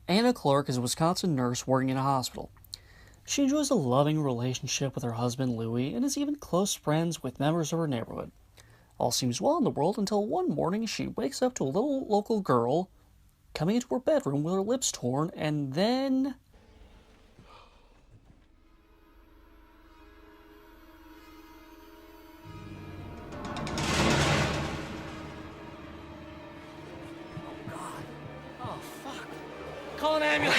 Anna Clark is a Wisconsin nurse working in a hospital. She enjoys a loving relationship with her husband Louie and is even close friends with members of her neighborhood. All seems well in the world until one morning she wakes up to a little local girl coming into her bedroom with her lips torn, and then... Call an ambulance!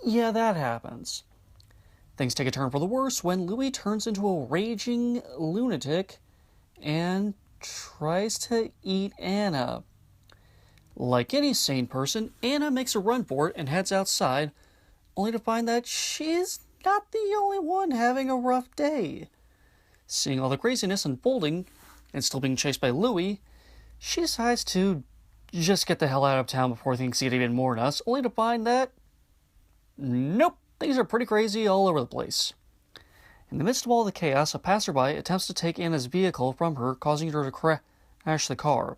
Yeah, that happens. Things take a turn for the worse when Louis turns into a raging lunatic and tries to eat Anna. Like any sane person, Anna makes a run for it and heads outside, only to find that she's not the only one having a rough day. Seeing all the craziness unfolding and still being chased by Louis, she decides to just get the hell out of town before things get even more nuts, only to find that, nope, things are pretty crazy all over the place. In the midst of all the chaos, a passerby attempts to take Anna's vehicle from her, causing her to crash the car.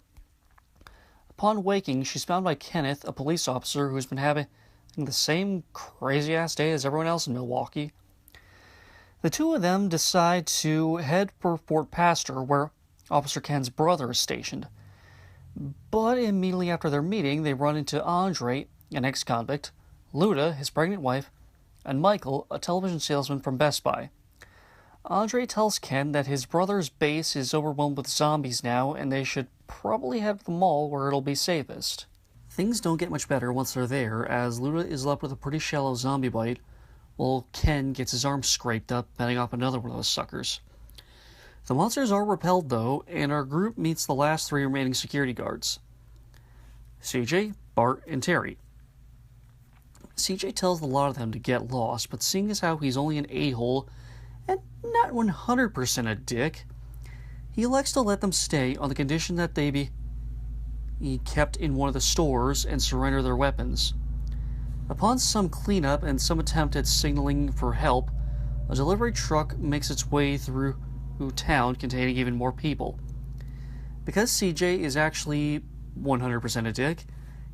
Upon waking, she's found by Kenneth, a police officer who's been having the same crazy-ass day as everyone else in Milwaukee. The two of them decide to head for Fort Pastor, where Officer Ken's brother is stationed. But immediately after their meeting, they run into Andre, an ex-convict, Luda, his pregnant wife, and Michael, a television salesman from Best Buy. Andre tells Ken that his brother's base is overwhelmed with zombies now, and they should probably head to the mall where it'll be safest. Things don't get much better once they're there, as Luda is left with a pretty shallow zombie bite, while Ken gets his arm scraped up, fending off another one of those suckers. The monsters are repelled, though, and our group meets the last three remaining security guards: CJ, Bart, and Terry. CJ tells a lot of them to get lost, but seeing as how he's only an a-hole and not 100% a dick, he elects to let them stay on the condition that they be kept in one of the stores and surrender their weapons. Upon some cleanup and some attempt at signaling for help, a delivery truck makes its way through town containing even more people. Because CJ is actually 100% a dick,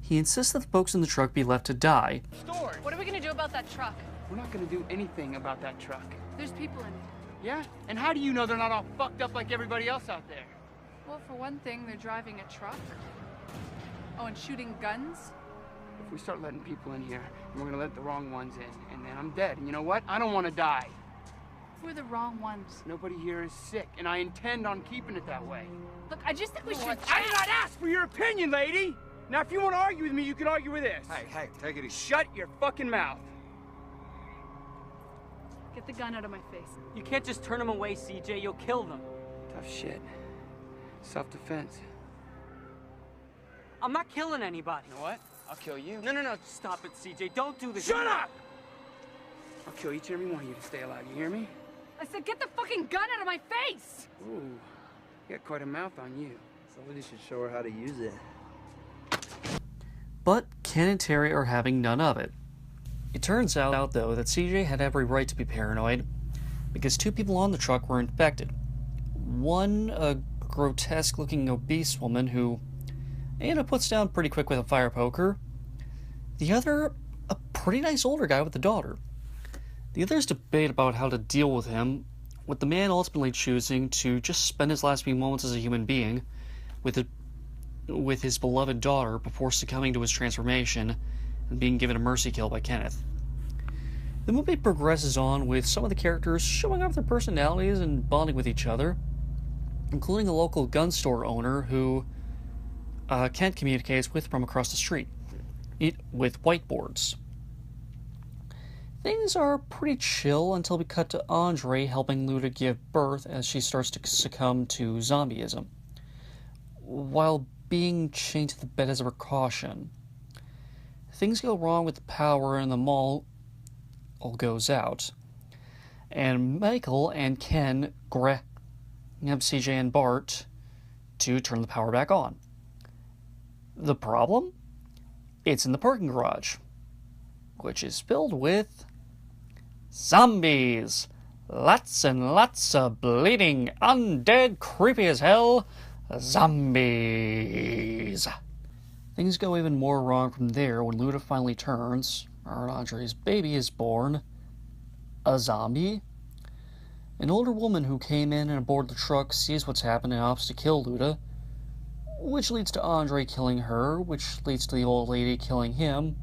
he insists that the folks in the truck be left to die. Store. What are we gonna do about that truck? We're not gonna do anything about that truck. There's people in it. Yeah? And how do you know they're not all fucked up like everybody else out there? Well, for one thing, they're driving a truck. Oh, and shooting guns? If we start letting people in here, we're gonna let the wrong ones in, and then I'm dead. And you know what? I don't want to die. We're the wrong ones. Nobody here is sick, and I intend on keeping it that way. Look, I just think we should... I did not ask for your opinion, lady! Now, if you want to argue with me, you can argue with this. Hey, take it easy. Shut your fucking mouth. Get the gun out of my face. You can't just turn them away, CJ. You'll kill them. Tough shit. Self-defense. I'm not killing anybody. You know what? I'll kill you. No, stop it, CJ. Don't do this. Shut up! I'll kill each and every one of you to stay alive. You hear me? I said get the fucking gun out of my face! Ooh, you got quite a mouth on you. Somebody should show her how to use it. But Ken and Terry are having none of it. It turns out, though, that CJ had every right to be paranoid, because two people on the truck were infected. One, a grotesque-looking obese woman who Anna puts down pretty quick with a fire poker. The other, a pretty nice older guy with a daughter. The others debate about how to deal with him, with the man ultimately choosing to just spend his last few moments as a human being with his beloved daughter before succumbing to his transformation and being given a mercy kill by Kenneth. The movie progresses on with some of the characters showing off their personalities and bonding with each other, including a local gun store owner who Kent communicates with from across the street, with whiteboards. Things are pretty chill until we cut to Andre helping Luda give birth as she starts to succumb to zombieism, while being chained to the bed as a precaution. Things go wrong with the power and the mall all goes out, and Michael and Ken grab CJ and Bart to turn the power back on. The problem? It's in the parking garage, which is filled with zombies. Lots and lots of bleeding, undead, creepy as hell zombies. Things go even more wrong from there when Luna finally turns, or Andre's baby is born, a zombie. An older woman who came in and aboard the truck sees what's happened and opts to kill Luda, which leads to Andre killing her, which leads to the old lady killing him.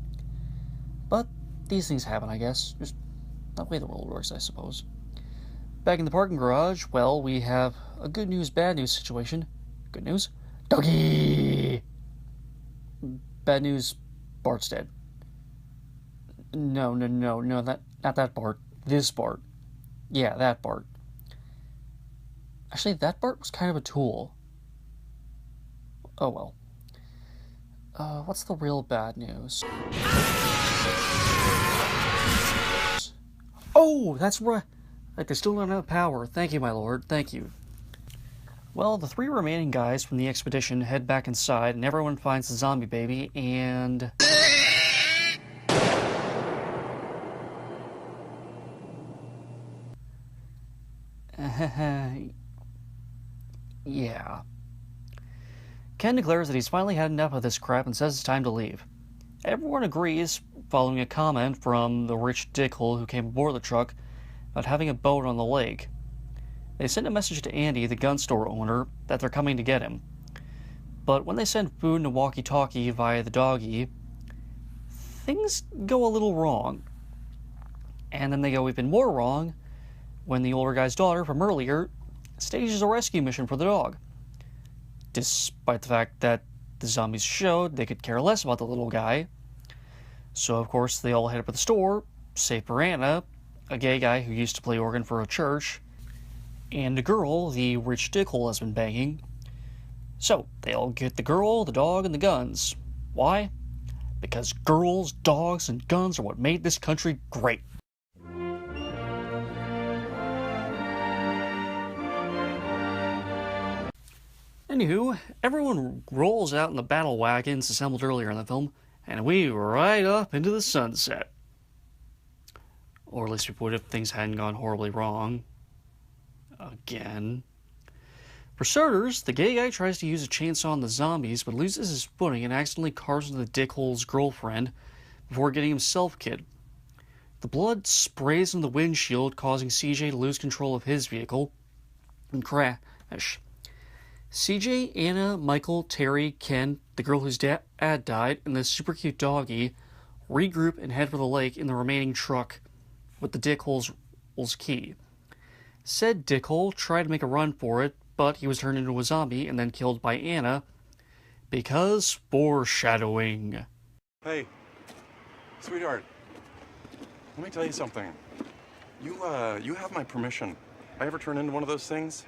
But these things happen, I guess. Just the way the world works, I suppose. Back in the parking garage, well, we have a good news, bad news situation. Good news? Doggy! Bad news, Bart's dead. No, not that Bart. This Bart. Yeah, that Bart. Actually, that Bart was kind of a tool. Oh well. What's the real bad news? Oh, that's right. Like, they still don't have power. Thank you, my lord. Thank you. Well, the 3 remaining guys from the expedition head back inside, and everyone finds the zombie baby, and... yeah. Ken declares that he's finally had enough of this crap and says it's time to leave. Everyone agrees, following a comment from the rich dickhole who came aboard the truck about having a boat on the lake. They send a message to Andy, the gun store owner, that they're coming to get him. But when they send food and a walkie-talkie via the doggy, things go a little wrong. And then they go even more wrong when the older guy's daughter from earlier stages a rescue mission for the dog. Despite the fact that the zombies showed they could care less about the little guy. So of course they all head up to the store, save for Anna, a gay guy who used to play organ for a church, and a girl the rich dickhole has been banging. So, they all get the girl, the dog, and the guns. Why? Because girls, dogs, and guns are what made this country great. Anywho, everyone rolls out in the battle wagons assembled earlier in the film, and we ride up into the sunset. Or at least we would if things hadn't gone horribly wrong. Again. For starters, the gay guy tries to use a chainsaw on the zombies, but loses his footing and accidentally carves into the dickhole's girlfriend before getting himself killed. The blood sprays in the windshield, causing CJ to lose control of his vehicle and crash. CJ, Anna, Michael, Terry, Ken, the girl whose dad died, and the super cute doggy regroup and head for the lake in the remaining truck with the dickhole's key. Said dickhole tried to make a run for it, but he was turned into a zombie and then killed by Anna, because foreshadowing. Hey, sweetheart, let me tell you something. You have my permission. If I ever turn into one of those things,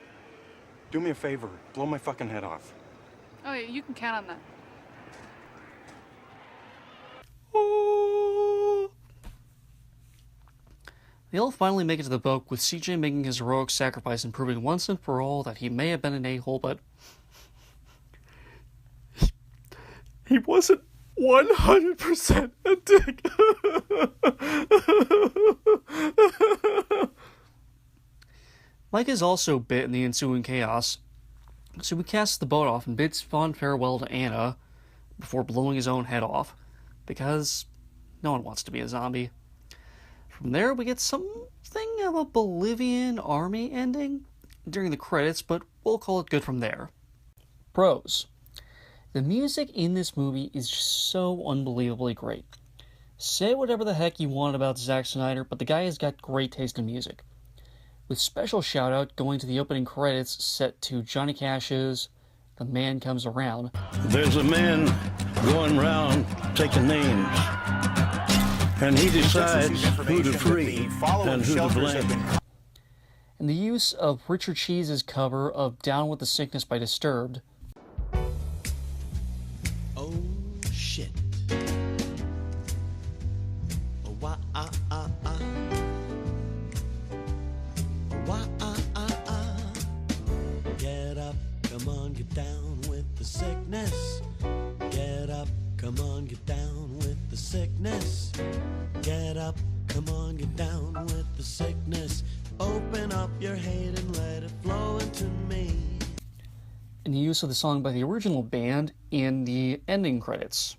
do me a favor, blow my fucking head off. Oh yeah, you can count on that. They all finally make it to the boat, with CJ making his heroic sacrifice and proving once and for all that he may have been an a-hole, but he wasn't 100% a dick. Mike is also bit in the ensuing chaos, so he casts the boat off and bids fond farewell to Anna before blowing his own head off, because no one wants to be a zombie. From there, we get something of a Bolivian army ending during the credits, but we'll call it good from there. Pros. The music in this movie is just so unbelievably great. Say whatever the heck you want about Zack Snyder, but the guy has got great taste in music. With special shout out going to the opening credits set to Johnny Cash's The Man Comes Around. There's a man going round taking names, and he decides who to free and who to blame. And the use of Richard Cheese's cover of Down with the Sickness by Disturbed. Oh shit. Oh, wah, ah, ah, ah. Oh, wah, ah, ah, ah. Get up, come on, get down with the sickness. Get up, come on, get down with the sickness. Get up, come on, get down with the sickness. Open up your hate and let it flow into me. and the use of the song by the original band in the ending credits.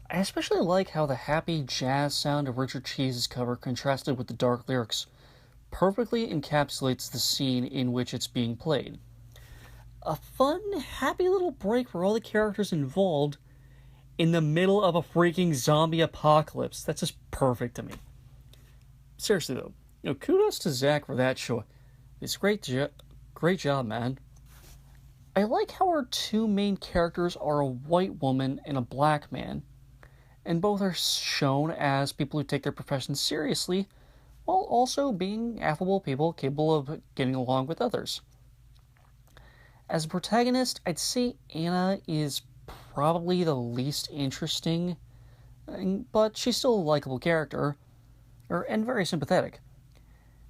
I especially like how the happy jazz sound of Richard Cheese's cover contrasted with the dark lyrics perfectly encapsulates the scene in which it's being played. A fun, happy little break for all the characters involved in the middle of a freaking zombie apocalypse. That's just perfect to me. Seriously though, kudos to Zack for that show. It's great job, man. I like how our two main characters are a white woman and a black man, and both are shown as people who take their profession seriously, while also being affable people capable of getting along with others. As a protagonist, I'd say Anna is probably the least interesting, but she's still a likable character, and very sympathetic.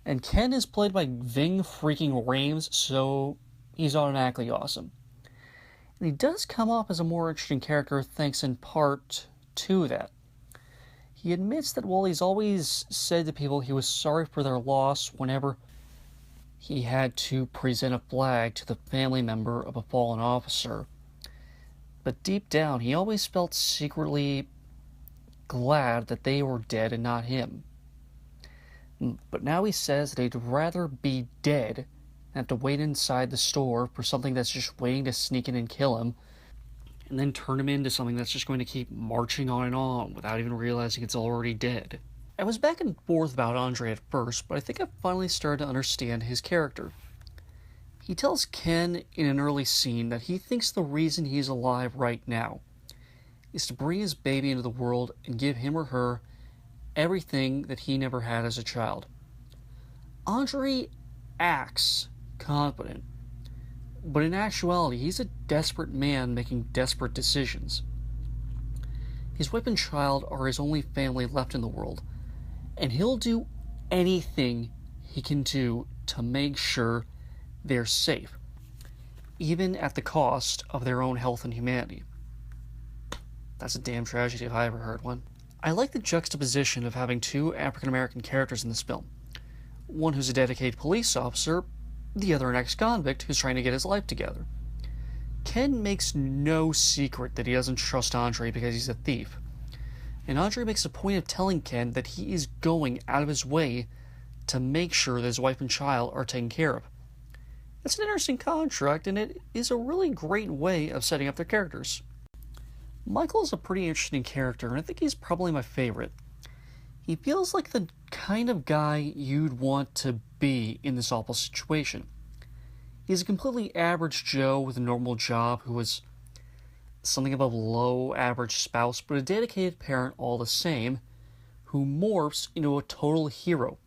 And Ken is played by Ving freaking Rhames, so he's automatically awesome. And he does come off as a more interesting character thanks in part to that. He admits that while he's always said to people he was sorry for their loss whenever he had to present a flag to the family member of a fallen officer, but deep down he always felt secretly glad that they were dead and not him. But now he says that he'd rather be dead than have to wait inside the store for something that's just waiting to sneak in and kill him, and then turn him into something that's just going to keep marching on without even realizing it's already dead. I was back and forth about Andre at first, but I think I finally started to understand his character. He tells Ken in an early scene that he thinks the reason he's alive right now is to bring his baby into the world and give him or her everything that he never had as a child. Andre acts confident, but in actuality, he's a desperate man making desperate decisions. His wife and child are his only family left in the world, and he'll do anything he can do to make sure they're safe, even at the cost of their own health and humanity. That's a damn tragedy if I ever heard one. I like the juxtaposition of having two African-American characters in this film. One who's a dedicated police officer, the other an ex-convict who's trying to get his life together. Ken makes no secret that he doesn't trust Andre because he's a thief, and Andre makes a point of telling Ken that he is going out of his way to make sure that his wife and child are taken care of. It's an interesting construct, and it is a really great way of setting up their characters. Michael is a pretty interesting character, and I think he's probably my favorite. He feels like the kind of guy you'd want to be in this awful situation. He's a completely average Joe with a normal job who was something of a low-average spouse, but a dedicated parent all the same, who morphs into a total hero.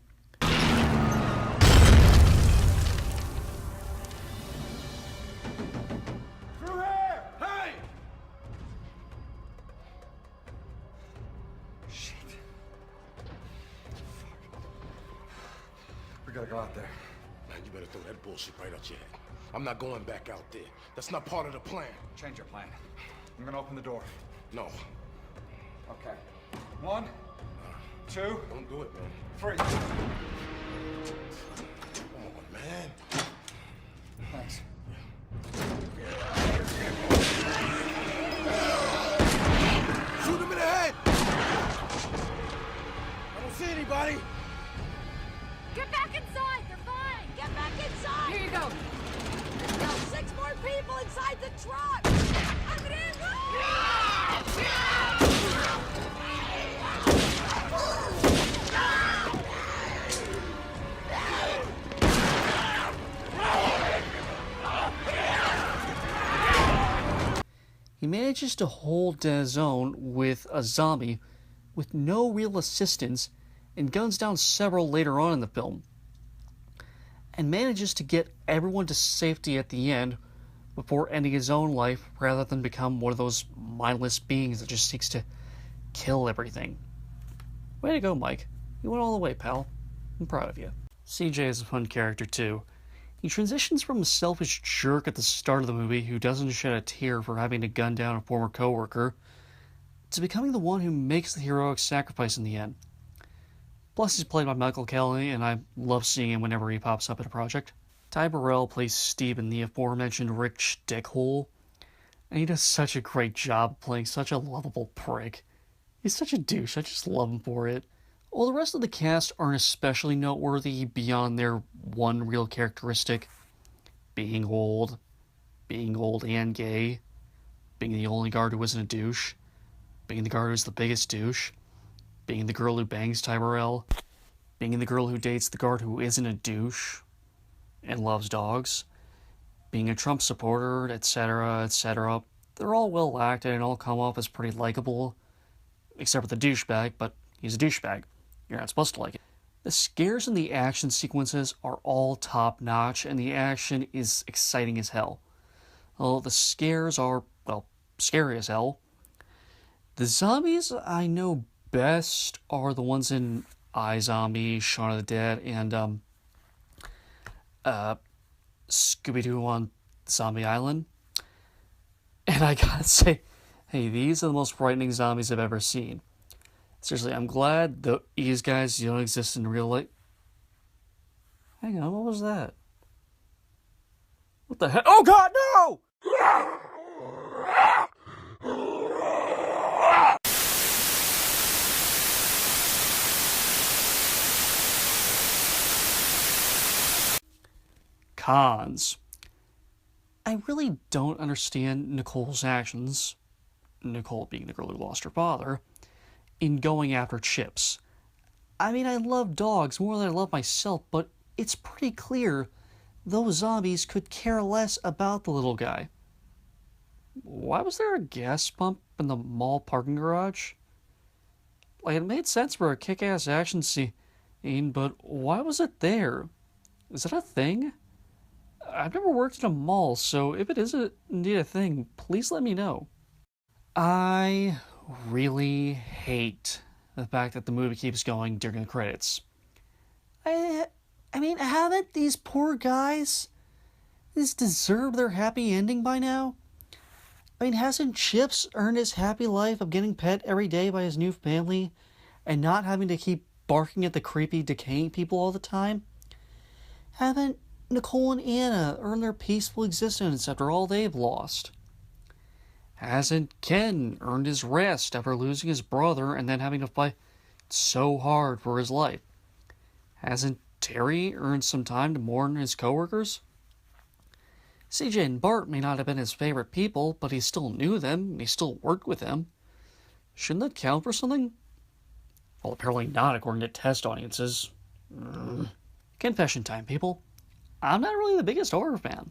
We gotta go out there. Man, you better throw that bullshit right out your head. I'm not going back out there. That's not part of the plan. Change your plan. I'm gonna open the door. No. Okay. 1, 2. Don't do it, man. 3. Come on, man. Thanks. Shoot him in the head! I don't see anybody. Get back inside! They're fine! Get back inside! Here you go. There's still 6 more people inside the truck! I'm in! He manages to hold his own with a zombie with no real assistance and guns down several later on in the film, and manages to get everyone to safety at the end before ending his own life rather than become one of those mindless beings that just seeks to kill everything. Way to go, Mike. You went all the way, pal. I'm proud of you. CJ is a fun character too. He transitions from a selfish jerk at the start of the movie who doesn't shed a tear for having to gun down a former coworker to becoming the one who makes the heroic sacrifice in the end. Plus, he's played by Michael Kelly, and I love seeing him whenever he pops up in a project. Ty Burrell plays Steve in the aforementioned rich dickhole, and he does such a great job playing such a lovable prick. He's such a douche, I just love him for it. While the rest of the cast aren't especially noteworthy beyond their one real characteristic, being old and gay, being the only guard who isn't a douche, being the guard who's the biggest douche, being the girl who bangs Ty Burrell, being the girl who dates the guard who isn't a douche and loves dogs, being a Trump supporter, etc., etc. They're all well acted and all come off as pretty likable, except for the douchebag, but he's a douchebag. You're not supposed to like it. The scares and the action sequences are all top-notch, and the action is exciting as hell. Well, the scares are, well, scary as hell. The zombies I know best are the ones in iZombie, Shaun of the Dead, and Scooby-Doo on Zombie Island. And I gotta say, hey, these are the most frightening zombies I've ever seen. Seriously, I'm glad these guys don't exist in real life. Hang on, what was that? What the heck? Oh god, no! Cons. I really don't understand Nicole's actions, Nicole being the girl who lost her father, in going after Chips. I mean, I love dogs more than I love myself, but it's pretty clear those zombies could care less about the little guy. Why was there a gas pump in the mall parking garage? Like, it made sense for a kick-ass action scene, but why was it there? Is that a thing? I've never worked in a mall, so if it is indeed a thing, please let me know. I really hate the fact that the movie keeps going during the credits. I mean, haven't these poor guys deserved their happy ending by now? I mean, hasn't Chips earned his happy life of getting pet every day by his new family and not having to keep barking at the creepy, decaying people all the time? Haven't Nicole and Anna earned their peaceful existence after all they've lost? Hasn't Ken earned his rest after losing his brother and then having to fight so hard for his life? Hasn't Terry earned some time to mourn his coworkers? CJ and Bart may not have been his favorite people, but he still knew them, and he still worked with them. Shouldn't that count for something? Well, apparently not, according to test audiences. Confession time, people. I'm not really the biggest horror fan.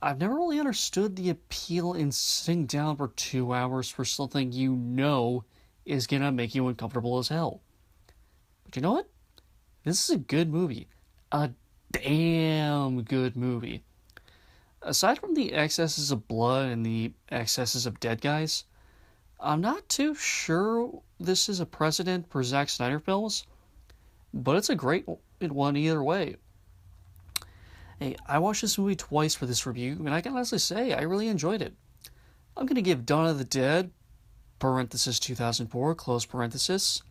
I've never really understood the appeal in sitting down for 2 hours for something you know is gonna make you uncomfortable as hell. But you know what? This is a good movie. A damn good movie. Aside from the excesses of blood and the excesses of dead guys, I'm not too sure this is a precedent for Zack Snyder films, but it's a great one either way. Hey, I watched this movie twice for this review, and I can honestly say I really enjoyed it. I'm going to give Dawn of the Dead, parenthesis 2004, close parenthesis,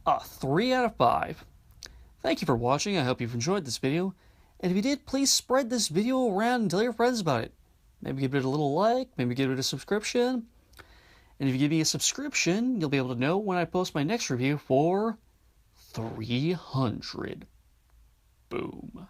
a 3 out of 5. Thank you for watching. I hope you've enjoyed this video. And if you did, please spread this video around and tell your friends about it. Maybe give it a little like, maybe give it a subscription. And if you give me a subscription, you'll be able to know when I post my next review for 300. Boom.